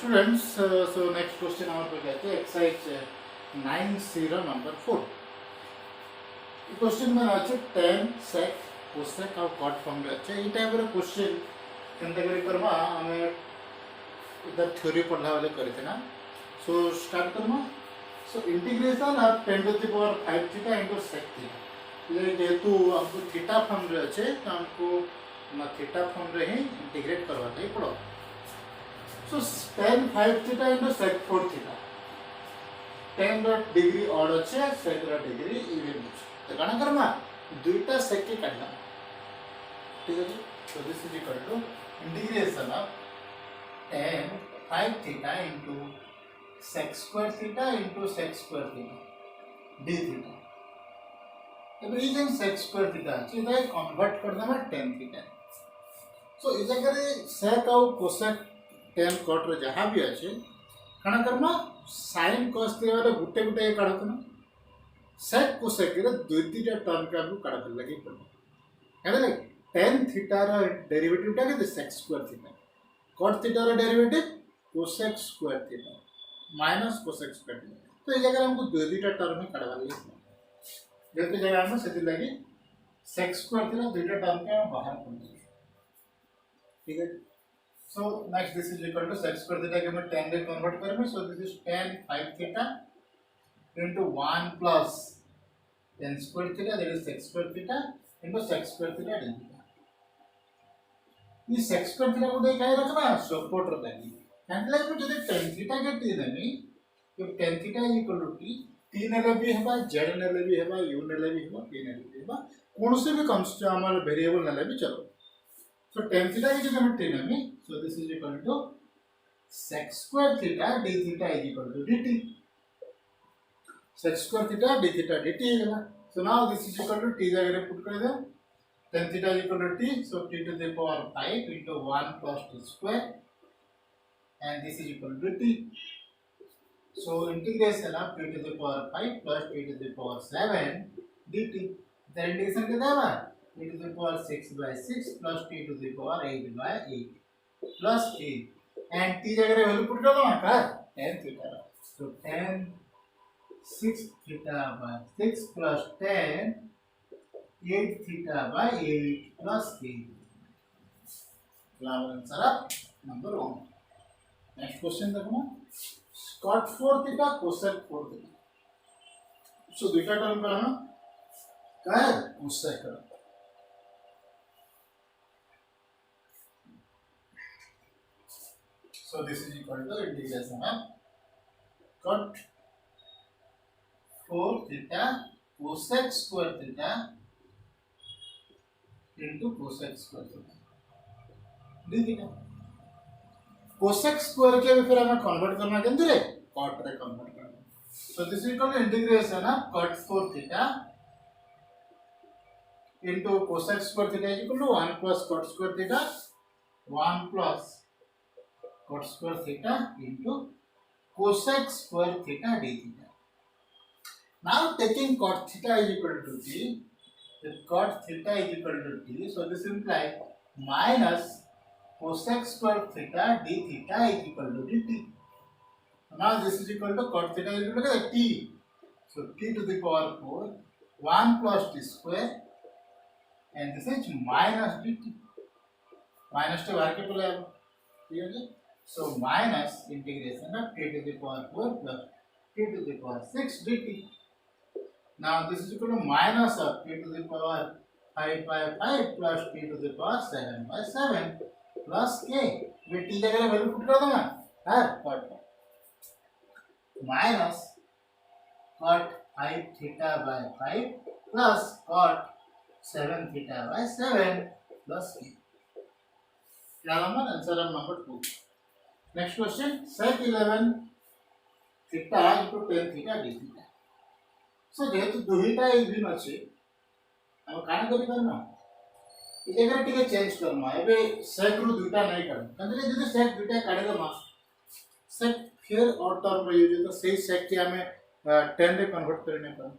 students, so next question our exercise 9C number 4. The question में अच्छे 10 sec cosec और cot form में अच्छे ये टाइप का question केंद्र करी करवा हमें इधर थ्योरी पढ़ला वाले करे थे ना. So start करना. So integration of 10 to the power 5 theta into sec theta. ये जेतु हमको थीटा फॉर्म रे अच्छे तो हमको ना थीटा फॉर्म रे ही इंटीग्रेट करवाते ही पड़ो. So tan 5 theta into sec 4 theta. tan ର डिग्री ऑड अच्छे sec ର डिग्री इवन अच्छे. तो कण करमा दुईटा sec के काटना. ठीक है. So this is equal to integration of tan 5 theta into sec square theta into sec square theta d theta. अब ये जन sec square theta है इधर कन्वर्ट कर देना tan theta. So इस जगह रे sec और cosec tan cot रे जहाँ भी अच्छे कण करमा sin cos theta वाले गुट्टे गुट्टे ये काढ़ते ना sec cosec रे दुईटा टर्म का भी काढ़ते लगी पड़ो. क्या लगे tan theta रा डेरिवेटिव टा कितने sec square theta cot theta रा derivative cosec square theta minus cosec square theta. तो इस जगह हमको दुईटा टर्म में काढ़वा लिया जेते जगह हम सेति लगी sec square theta दुईटा टर्म के बाहर कर दिए. ठीक है. So next this is equal to sec square theta के मैं tan रे कन्वर्ट करेंगे. So this is tan 5 theta into 1 plus tan square theta that is sec square theta into sec square theta d theta. ये sec square theta को दे क्या रखना support रखना है. यानी लाइक मुझे tan theta के t नहीं ये tan theta is equal to t t नेले भी है बा z नेले भी है बा u नेले भी है बा p नेले भी है बा कौन से भी कांस्टेंट हमारे वेरिएबल नेले भी चलो. So tan theta is equal to t नहीं. So this is equal to sec square theta d theta is equal to dt. Sec square theta d theta dt है ना. So now this is equal to t जगह put कर दो. Tan theta is equal to t. So t to the power 5 into 1 plus t square and this is equal to t. So integration of t to the power 5 plus t to the power 7 dt. The integration कितना है? t to the power 6 by 6 plus t to the power 8 by 8 plus t and t जगह value put कर दो ना कर tan theta. So tan 6 theta by 6 plus tan 8 theta by 8 plus t. Our answer of number 1. Next question देखो ना cot 4 theta cosec 4 theta. So दूसरा term का ना क्या है cosec का. So this is equal to integration of cot 4 theta cosec square theta into cosec square theta d theta. cosec square के भी फिर हमें कन्वर्ट करना केंद्र रे cot रे कन्वर्ट करना. So this is equal to integration of cot 4 theta into cosec square theta is equal to 1 plus cot square theta 1 plus cot square theta into cosec square theta d theta. Now taking cot theta is equal to t, the cot theta is equal to t. So this implies minus cosec square theta d theta is equal to dt. Now this is equal to cot theta is equal to t. So t to the power 4 1 plus t square and this is minus dt. Minus to बाहर के पहले अब ठीक है. So minus integration of t to the power 4 plus t to the power 6 dt. Now this is equal to minus of t to the power 5 by 5 plus t to the power 7 by 7 plus k. ये t जगह value put कर दो ना हाँ cot minus cot 5 theta by 5 plus cot 7 theta by 7 plus k. क्या number answer number 2. Next question sec 11 theta into tan theta d theta. So जेहेतु दुहीटा even अच्छे हम कान करी करना ये जगह टिके चेंज करना एबे sec रो दुईटा नहीं करना कंदरे जदि sec दुईटा काढे दमा sec फिर और टर्म रे यूज तो सही sec के हमें tan रे कन्वर्ट करने पर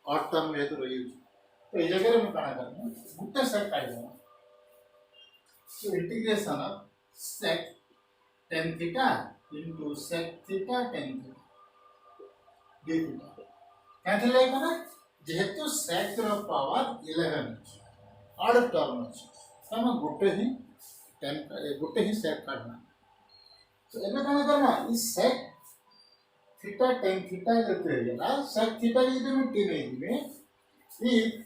और टर्म ये तो यूज तो ये जगह में काना करना गुट्टे sec काढे दमा. So integration of sec tan theta into sec theta tan theta d theta cancel like ना जेहेतु sec ର पावर 11 ଅଛି ऑड टर्म ଅଛି तो हम गोटे ही sec काढना तो एबे कने करना ई sec theta tan theta जते हैला sec theta यदि हम t नहीं दिबे if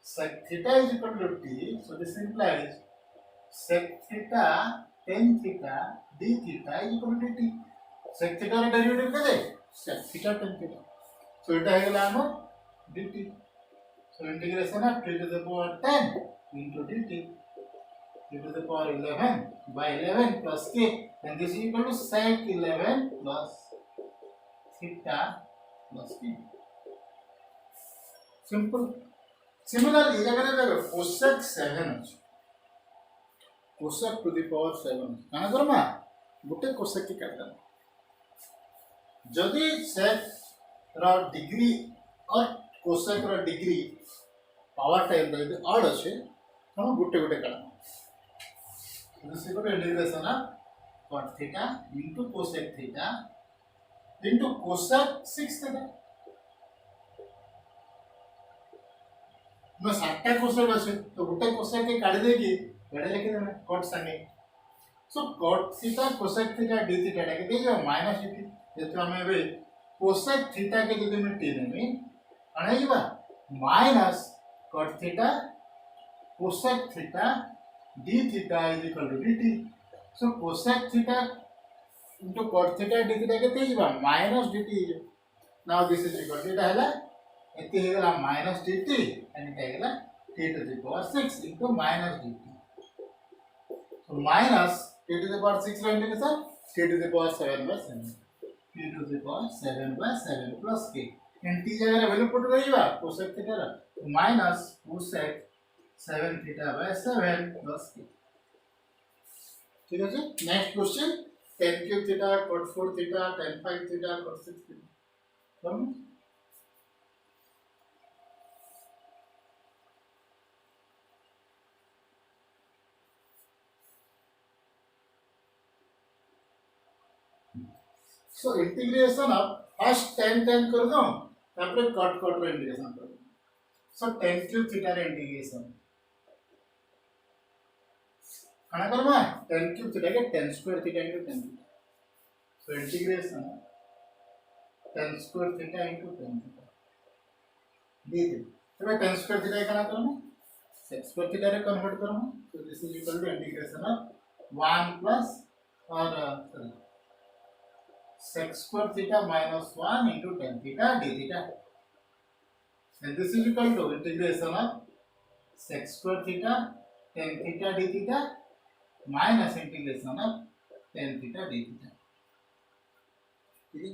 sec theta is equal to t so this implies sec theta tan theta d theta is equal to t sec theta ର डेरिवेटिव केते sec theta tan theta so এটা হয়ে গেল আমার dt so integration of t to the power 10 into dt t to the power 11 by 11 plus k and this is equal to sec 11 plus theta plus k simple similarly अगर देखो cosec 7 ଅଛି cosec to the power 7 काना करमा गोटे cosec की काटना जदि sec रा degree और cosec रा डिग्री पावर टाइम रे ऑड আছে हम गोटे गोटे काटना this is the integration of cot theta into cosec theta into cosec 6 theta मैं 7टा कोसेक আছে तो गोटे कोसेक के काट देगी एडे लिखि देना cot संगे सो cot theta cosec theta d theta के दे जो माइनस dt जेतो हमें बे cosec थीटा के जदि में t नेमी अणाइबा minus cot theta cosec theta d theta is equal to dt so cosec theta into cot theta d theta के देइबा minus dt now this is equal to एटा हला इति हेगला माइनस dt and it हेगला t to the power 6 into minus dt so minus t to the power 6 रो integration t to the power 7 by 7 t to the power 7 by 7 plus k in t जगह value put रहीबा cosec theta रा minus cosec 7 theta by 7 plus k ठीक है जी next question tan cube theta cot 4 theta tan 5 theta cot 6 theta समझ so integration of first tan कर दो तापर cot रो integration कर दो so tan cube theta रे इंटीग्रेशन खाना करबा tan cube theta के tan square theta into tan theta so integration tan square theta into tan theta दी दे तो tan square theta खाना करना sec square theta रे कन्वर्ट करना so this is equal to integration of 1 plus और sorry sec square theta minus 1 into tan theta d theta and this is equal to integration of sec square theta tan theta d theta minus integration of tan theta d theta ठीक है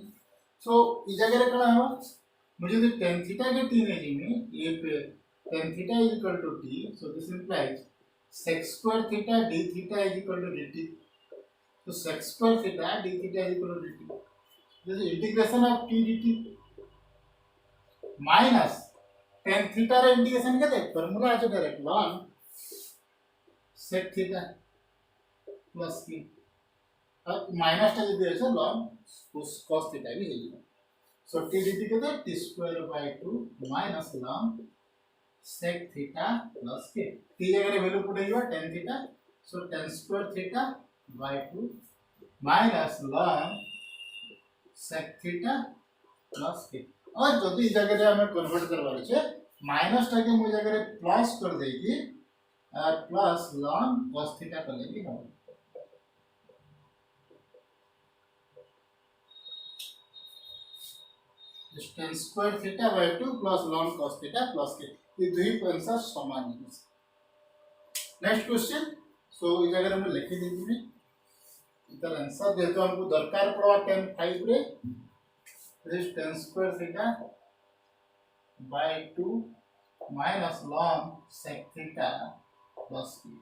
सो इस जगह रे कला हो मुझे तो tan theta के t नहीं में ये पे tan theta is equal to t so this implies sec square theta d theta is equal to dt so sec square theta d theta is equal to dt this is integration of t dt minus tan theta रे integration केते formula আছে direct ln sec theta plus k अब minus टा जदि আছে ln cos theta भी heli so t dt केते t square by 2 minus ln sec theta plus k t जगह रे value पुटेइबा tan theta so tan square theta by 2 minus ln sec theta plus k और जदि इस जगह रे हमें कन्वर्ट करबार छै माइनस टा के मु जगह रे प्लस कर देगी प्लस ln cos theta कर लेगी हम tan square theta by 2 plus ln cos theta plus k ये दुई आंसर समान है नेक्स्ट क्वेश्चन सो इस जगह रे हम लिखि देबी इधर आंसर दे तो हमको दरकार पड़वा tan 5 रे this tan square theta by 2 minus ln sec theta plus k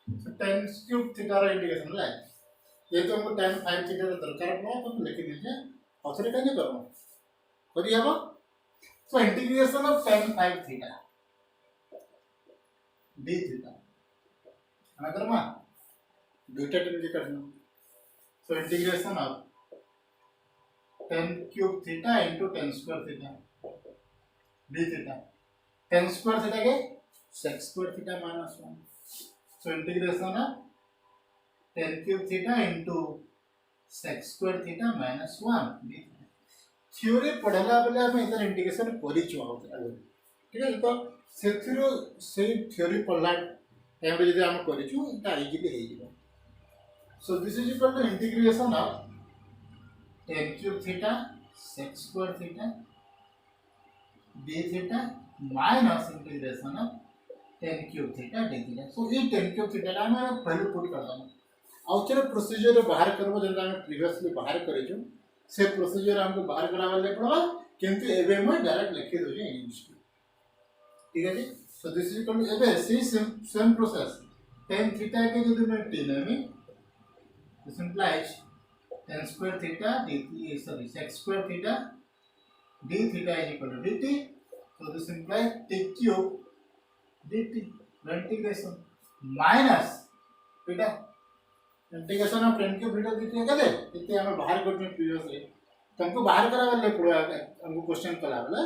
so tan cube theta रा इंटीग्रेशन ला ये तो हमको tan 5 theta रा दरकार पड़वा तो लिख दीजिए और फिर कहीं करो करिए अब so integration of tan 5 theta D theta ana karma दुईटा टेन के करना so integration of tan cube theta into tan square theta D theta tan square theta के sec square theta minus 1 so integration of tan cube theta into sec square theta minus 1 D theory पढ़ला बेले हम इधर integration करिछु आगे ठीक है तो सेथिरो से थ्योरी पढ़ला टाइम रे जदि हम करिछु एटा इजीली हे जिवो so this is equal to integration of tan cube theta sec square theta d theta minus integration of tan cube theta d theta so ये tan क्यूब थीटा हम पहले पुट करदम आउचरे procedure रे बाहर करबो जेंता हम प्रीवियसली बाहर करिछु से प्रोसीजर हमको बाहर करावा ले पड़वा किंतु एबे हम डायरेक्ट लिखि दो जे इंग्लिश ठीक है जी so this is equal to एबे सेम प्रोसेस tan थीटा के जदि मैं t लेमी this implies tan square theta d sec square theta d theta is equal to dt so this implies t cube dt integration minus theta integration of tan cube theta dt कदे इते हम बाहर करते previous रे तुमको बाहर करावा ले पड़वा हमको क्वेश्चन कला वाला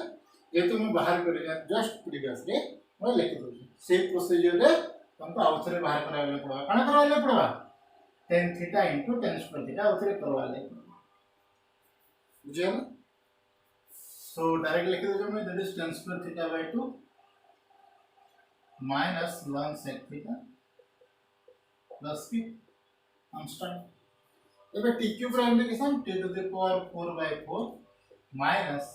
ये तो मैं बाहर करेगा जस्ट प्रीवियस रे मैं लिख दो से प्रोसीजर रे तुमको आउथरे बाहर करावा ले पड़वा काना करावा ले पड़वा tan theta into tan square theta आउथरे करवा ले बुझियो सो डायरेक्ट लिख दो मैं that is tan square theta by 2 minus ln sec theta plus की कांस्टेंट एबे t क्यूब रे integration t to the power 4/4 minus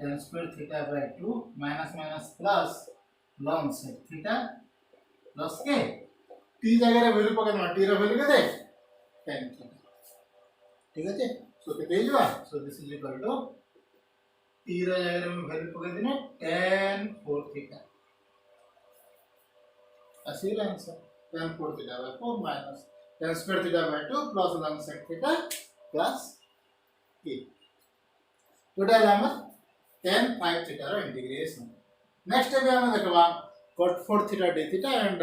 tan square theta by 2 minus minus plus ln sec theta plus k t जगह रे value पकड़ना t रे value केते tan theta ठीक है सो केते हिजवा so this is equal to t रे जगह रे वैल्यू पकड़ देना tan 4 थीटा असील answer tan 4 theta by 4 minus tan square theta by 2 plus ln sec theta plus k total हम tan 5 थीटा रो इंटीग्रेशन नेक्स्ट भी हम देखबा cot 4 theta d theta and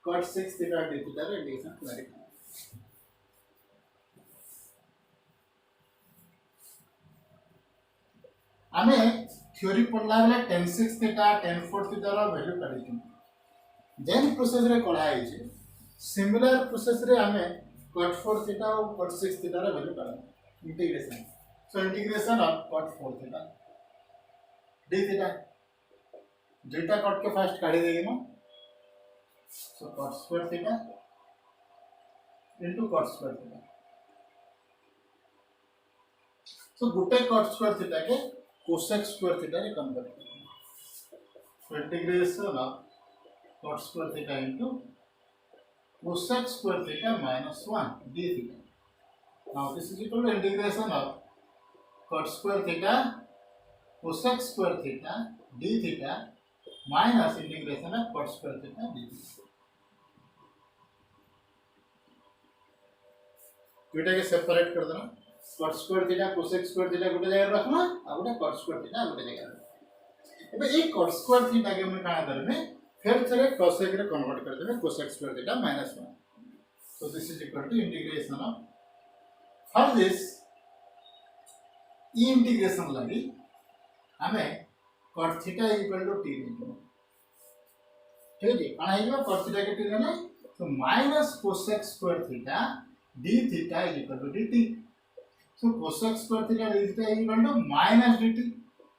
cot 6 theta d theta रो integration clear हमें theory पढ़ला बेले tan 6 theta tan 4 theta rho value काढिछु जेन process रे कढा आइছে सिमिलर प्रोसेस रे हमें cot 4 थीटा और cot 6 थीटा रो वैल्यू काढा integration so integration of cot 4 theta d theta data cut के फर्स्ट काढी देगी ना सो cot square theta into cot square theta so गुटे cot square theta के cosec स्क्वायर थीटा रे convert करना so integration of cot square theta into cosec square theta minus 1 d थीटा now this is equal to integration of cot square theta cosec square theta d theta minus integration of cot square theta d theta के separate कर देना cot square theta cosec square theta गोटे जगह रखना आ गोटे cot square theta गोटे जगह एबे ए cot स्क्वायर थीटा के हम काना करबे फिर थरे cosec रे कन्वर्ट कर देबे cosec square theta minus 1 so this is equal to integration of for this ई इंटीग्रेशन लगी हमें cot theta equal to t लिखो ठीक है काना हिजो cot थीटा के t लेना तो minus cosec square theta d theta equal to dt so cosec square theta d theta equal to minus dt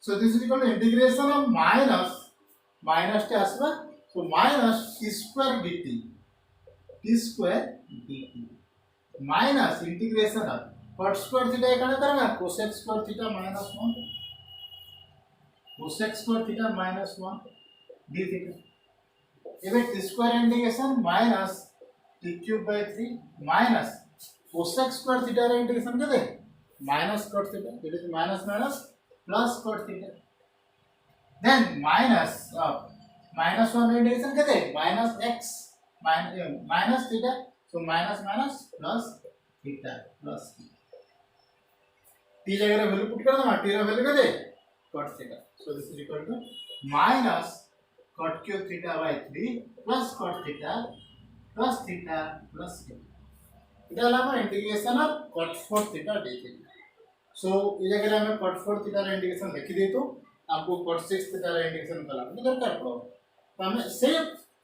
so this is equal to integration of minus टे आसबा so minus t square dt minus integration of cot square theta काना करना cosec square theta minus 1 cosec square theta minus 1 d theta एबे t square integration minus t cube by 3 minus cosec square theta रे integration केते minus cot theta that is minus minus plus cot theta then minus minus 1 integration केते minus x minus theta so minus minus plus theta plus t जगह रे value put कर दमा t रे value केते cot theta so this is equal to minus cot cube theta by 3 plus cot theta plus theta plus theta. इटा हमारा integration of cot 4 theta d theta. सो ये जगह हमें cot 4 theta रा इंटीग्रेशन लिखी दे तो आपको cot 6 theta रा इंटीग्रेशन कला नहीं दरकार पड़ो. तो हमें सेम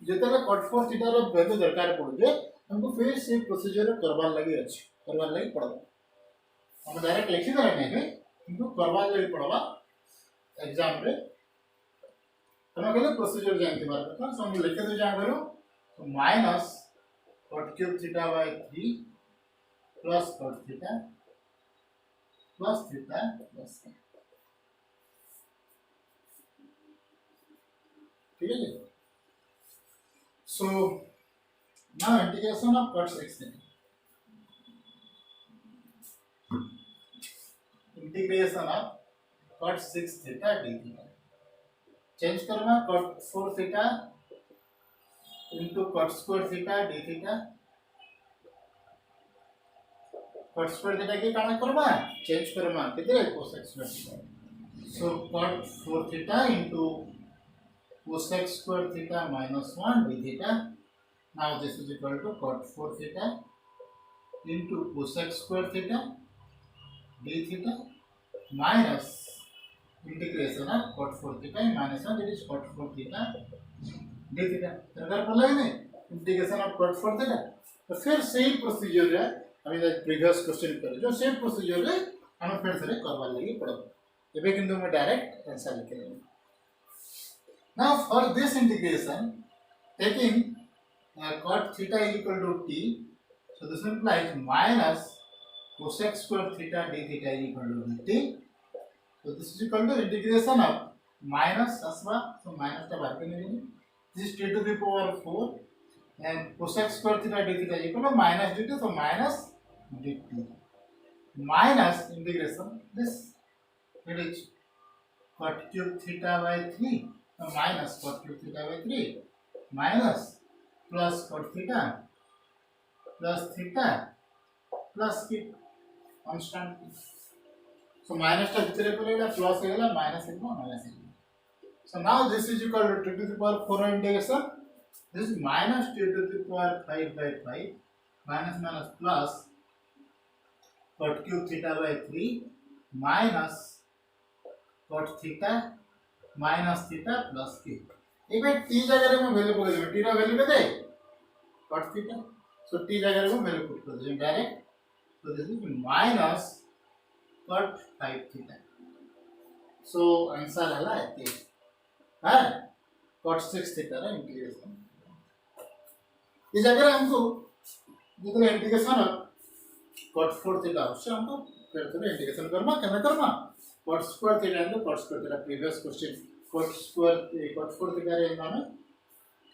जितना cot 4 theta रा वैल्यू दरकार पड़ो हमको फिर से प्रोसीजर करवार लगी अच्छी करवार लगी पड़ो. हम डायरेक्ट लिखी दे रहे हैं इनको करवार लगी पड़वा एग्जाम रे तमे कहले प्रोसीजर जानते बार का सो हम लिख दे जान करो तो minus cot cube theta by 3 plus cot theta plus theta plus theta. ठीक है. So now integration of cot 6 theta. Integration of cot 6 theta d theta. Change करना cot 4 theta into cot square theta d theta. cot square theta के काना करवा change करवा कितने cosec square theta. So cot 4 theta into cosec square theta minus 1 d theta. Now this is equal to cot 4 theta into cosec square theta d theta minus integration of cot 4 theta minus 1 that is cot 4 theta d theta. अगर पढ़ा है नहीं integration of cot 4 theta तो फिर same procedure है हमें previous question कर जो सेम प्रोसीजर है हमें फिर से करवा लगी पड़ो. ये किंतु मैं डायरेक्ट आंसर लिख रहा हूं. Now for this integration taking cot theta equal to t, so this implies minus cosec square theta d theta equal to dt. So this is equal to integration of minus asma, so minus का बाहर करने देंगे. This is t to the power 4 and cosec square theta d theta equal to minus dt, so minus dt minus integration this it is cot cube theta by 3 so minus cot cube theta by 3 minus plus cot theta plus की constant. So minus का जितने को लेगा plus लेगा minus लेगा minus लेगा. So now this is equal to 2 to the power 4 integration. This is minus 2 to the power 5 by 5 minus minus plus cot cube theta by 3 minus cot theta minus theta plus k. एक बार t जगह में value put कर दे. t का value क्या है cot theta. So t जगह में value put कर दे direct. So this is minus cot 5 theta. So answer आला है हाँ cot 6 theta का इंटीग्रेशन. इस जगह हमको जितने इंटीग्रेशन है cot 4 theta उससे हमको फिर से इंटीग्रेशन करना cot square theta into cot square theta previous question cot 4 theta रे हमने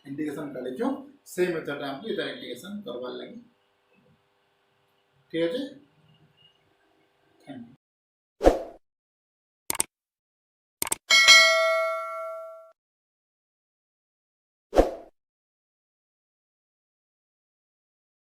इंटीग्रेशन कर लियो सेम मेथड हमको इधर इंटीग्रेशन करवा लेंगे. ठीक है जी.